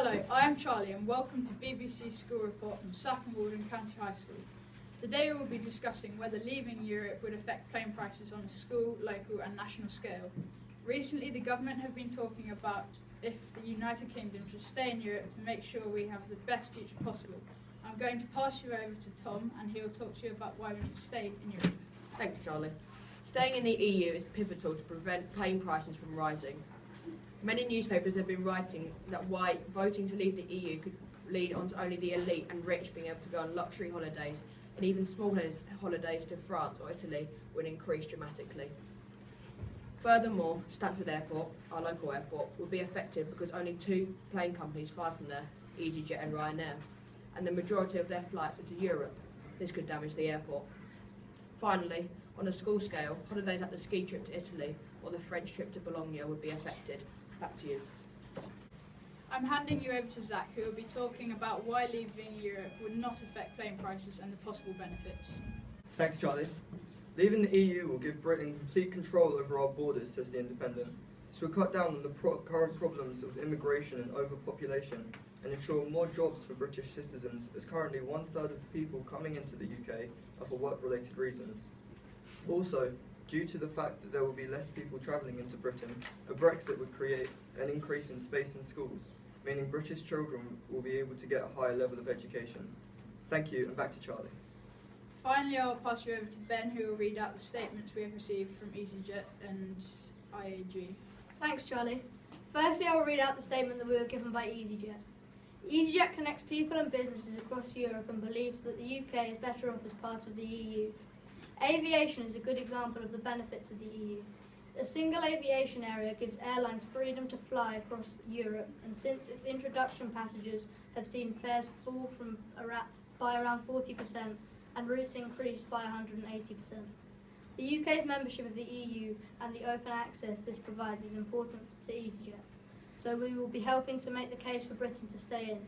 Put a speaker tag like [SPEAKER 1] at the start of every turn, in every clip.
[SPEAKER 1] Hello, I am Charlie and welcome to BBC School Report from Saffron Walden County High School. Today we will be discussing whether leaving Europe would affect plane prices on a school, local and national scale. Recently the government have been talking about if the United Kingdom should stay in Europe to make sure we have the best future possible. I'm going to pass you over to Tom and he will talk to you about why we need to stay in Europe.
[SPEAKER 2] Thanks, Charlie. Staying in the EU is pivotal to prevent plane prices from rising. Many newspapers have been writing that why voting to leave the EU could lead on to only the elite and rich being able to go on luxury holidays, and even small holidays to France or Italy would increase dramatically. Furthermore, Stansted Airport, our local airport, would be affected because only 2 plane companies fly from there, EasyJet and Ryanair, and the majority of their flights are to Europe. This could damage the airport. Finally, on a school scale, holidays like the ski trip to Italy or the French trip to Bologna would be affected. Back to you.
[SPEAKER 1] I'm handing you over to Zach, who will be talking about why leaving Europe would not affect plane prices and the possible benefits.
[SPEAKER 3] Thanks, Charlie. Leaving the EU will give Britain complete control over our borders, says The Independent. This will cut down on the current problems of immigration and overpopulation and ensure more jobs for British citizens, as currently 1/3 of the people coming into the UK are for work-related reasons. Also, due to the fact that there will be less people travelling into Britain, a Brexit would create an increase in space in schools, meaning British children will be able to get a higher level of education. Thank you, and back to Charlie.
[SPEAKER 1] Finally, I'll pass you over to Ben, who will read out the statements we have received from EasyJet and IAG.
[SPEAKER 4] Thanks, Charlie. Firstly, I will read out the statement that we were given by EasyJet. EasyJet connects people and businesses across Europe and believes that the UK is better off as part of the EU. Aviation is a good example of the benefits of the EU. A single aviation area gives airlines freedom to fly across Europe, and since its introduction, passengers have seen fares fall by around 40% and routes increase by 180%. The UK's membership of the EU and the open access this provides is important to EasyJet, so we will be helping to make the case for Britain to stay in.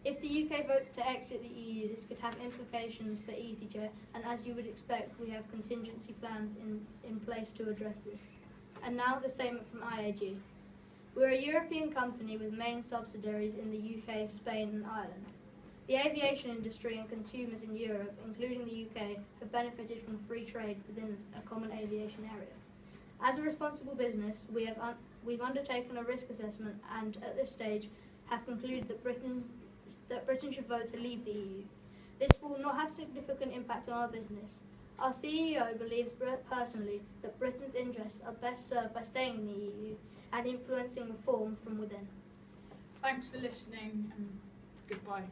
[SPEAKER 4] If the UK votes to exit the EU, this could have implications for EasyJet, and as you would expect, we have contingency plans in place to address this. And now the statement from IAG. We're a European company with main subsidiaries in the UK, Spain and Ireland. The aviation industry and consumers in Europe, including the UK, have benefited from free trade within a common aviation area. As a responsible business, we've undertaken a risk assessment and at this stage have concluded that Britain should vote to leave the EU. This will not have significant impact on our business. Our CEO believes personally that Britain's interests are best served by staying in the EU and influencing reform from within.
[SPEAKER 1] Thanks for listening and goodbye.